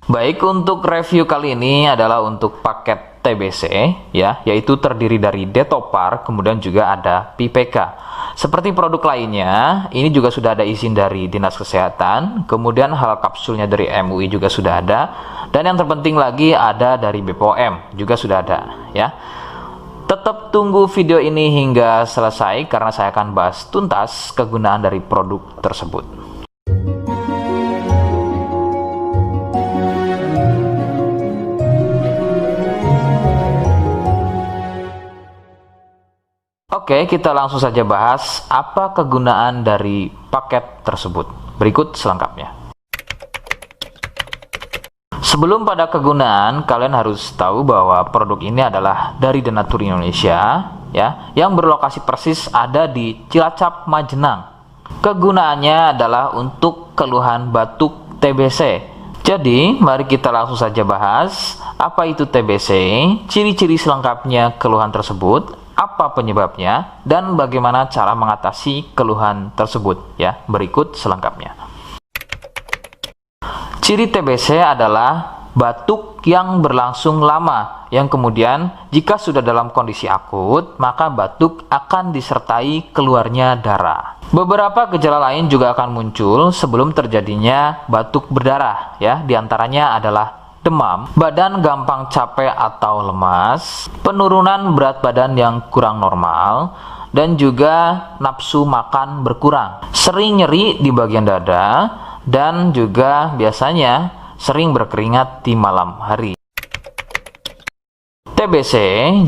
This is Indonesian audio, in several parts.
Baik, untuk review kali ini adalah untuk paket TBC ya, yaitu terdiri dari Detopar, kemudian juga ada PPK. Seperti produk lainnya, ini juga sudah ada izin dari Dinas Kesehatan, kemudian hal kapsulnya dari MUI juga sudah ada, dan yang terpenting lagi ada dari BPOM juga sudah ada ya. Tetap tunggu video ini hingga selesai karena saya akan bahas tuntas kegunaan dari produk tersebut. Oke, kita langsung saja bahas apa kegunaan dari paket tersebut. Berikut selengkapnya. Sebelum pada kegunaan, kalian harus tahu bahwa produk ini adalah dari Denatur Indonesia, ya, yang berlokasi persis ada di Cilacap, Majenang. Kegunaannya adalah untuk keluhan batuk TBC. Jadi, mari kita langsung saja bahas apa itu TBC, ciri-ciri selengkapnya keluhan tersebut, apa penyebabnya, dan bagaimana cara mengatasi keluhan tersebut ya. Berikut selengkapnya. Ciri TBC adalah batuk yang berlangsung lama, yang kemudian jika sudah dalam kondisi akut, maka batuk akan disertai keluarnya darah. Beberapa gejala lain juga akan muncul sebelum terjadinya batuk berdarah ya, diantaranya adalah demam, badan gampang capek atau lemas, penurunan berat badan yang kurang normal, dan juga nafsu makan berkurang, sering nyeri di bagian dada, dan juga biasanya sering berkeringat di malam hari. TBC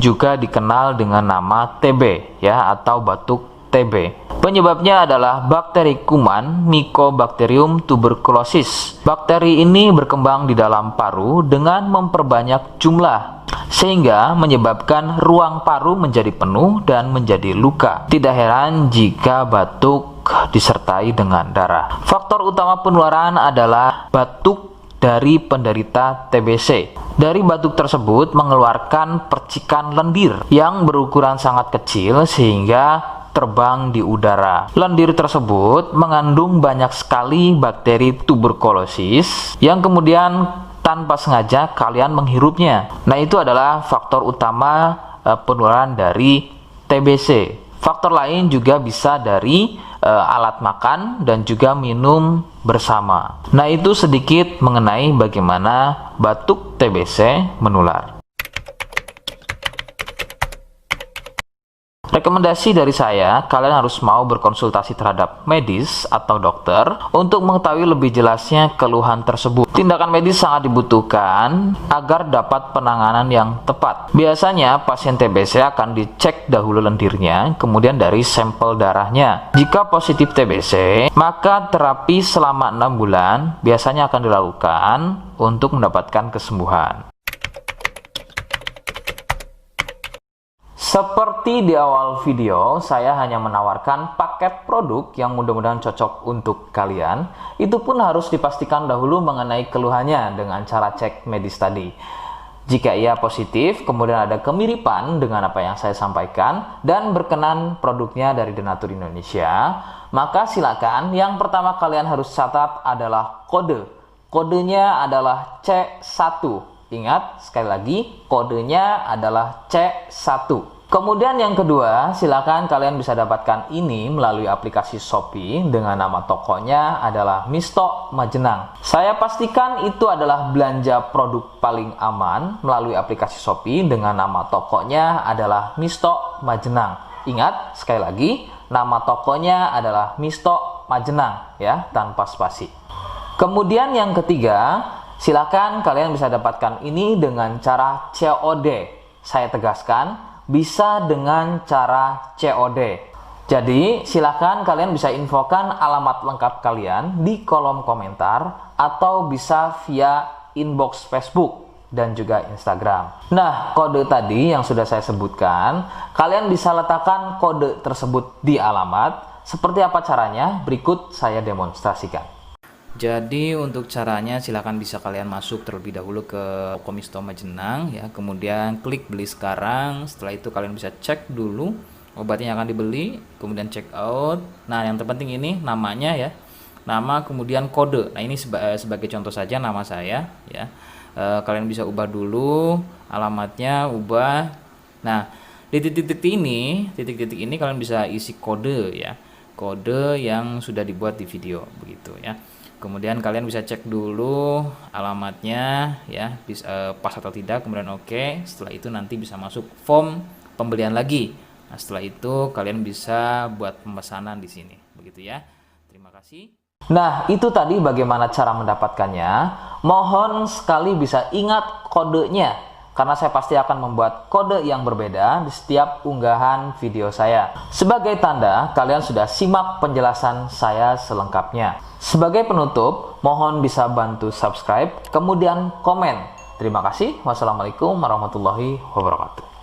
juga dikenal dengan nama TB ya, atau batuk TB. Penyebabnya adalah bakteri kuman Mycobacterium tuberculosis. Bakteri ini berkembang di dalam paru dengan memperbanyak jumlah, sehingga menyebabkan ruang paru menjadi penuh dan menjadi luka. Tidak heran jika batuk disertai dengan darah. Faktor utama penularan adalah batuk dari penderita TBC. Dari batuk tersebut mengeluarkan percikan lendir yang berukuran sangat kecil sehingga terbang di udara. Lendir tersebut mengandung banyak sekali bakteri tuberkulosis yang kemudian tanpa sengaja kalian menghirupnya. Nah, itu adalah faktor utama penularan dari TBC. Faktor lain juga bisa dari alat makan dan juga minum bersama. Nah, itu sedikit mengenai bagaimana batuk TBC menular. Rekomendasi dari saya, kalian harus mau berkonsultasi terhadap medis atau dokter untuk mengetahui lebih jelasnya keluhan tersebut. Tindakan medis sangat dibutuhkan agar dapat penanganan yang tepat. Biasanya pasien TBC akan dicek dahulu lendirnya, kemudian dari sampel darahnya. Jika positif TBC, maka terapi selama 6 bulan biasanya akan dilakukan untuk mendapatkan kesembuhan. Seperti di awal video, saya hanya menawarkan paket produk yang mudah-mudahan cocok untuk kalian. Itu pun harus dipastikan dahulu mengenai keluhannya dengan cara cek medis tadi. Jika ia positif, kemudian ada kemiripan dengan apa yang saya sampaikan, dan berkenan produknya dari Denatur Indonesia, maka silakan. Yang pertama kalian harus catat adalah kode. Kodenya adalah C1. Ingat, sekali lagi, kodenya adalah C1. Kemudian yang kedua, silakan kalian bisa dapatkan ini melalui aplikasi Shopee dengan nama tokonya adalah Misto Majenang. Saya pastikan itu adalah belanja produk paling aman melalui aplikasi Shopee dengan nama tokonya adalah Misto Majenang. Ingat, sekali lagi, nama tokonya adalah Misto Majenang ya, tanpa spasi. Kemudian yang ketiga, silakan kalian bisa dapatkan ini dengan cara COD. Saya tegaskan, bisa dengan cara COD. Jadi, silakan kalian bisa infokan alamat lengkap kalian di kolom komentar atau bisa via inbox Facebook dan juga Instagram. Nah, kode tadi yang sudah saya sebutkan, kalian bisa letakkan kode tersebut di alamat. Seperti apa caranya? Berikut saya demonstrasikan. Jadi untuk caranya silahkan bisa kalian masuk terlebih dahulu ke toko Misto Majenang ya, kemudian klik beli sekarang. Setelah itu kalian bisa cek dulu obatnya yang akan dibeli, kemudian check out. Nah, yang terpenting ini namanya ya, nama kemudian kode. Nah, ini sebagai contoh saja nama saya ya. Kalian bisa ubah dulu alamatnya, ubah. Nah, di titik-titik ini kalian bisa isi kode ya. Kode yang sudah dibuat di video begitu ya. Kemudian kalian bisa cek dulu alamatnya ya, pas atau tidak, kemudian oke. Setelah itu nanti bisa masuk form pembelian lagi. Nah, setelah itu kalian bisa buat pemesanan di sini begitu ya. Terima kasih. Nah, itu tadi bagaimana cara mendapatkannya. Mohon sekali bisa ingat kodenya, karena saya pasti akan membuat kode yang berbeda di setiap unggahan video saya. Sebagai tanda, kalian sudah simak penjelasan saya selengkapnya. Sebagai penutup, mohon bisa bantu subscribe, kemudian komen. Terima kasih. Wassalamualaikum warahmatullahi wabarakatuh.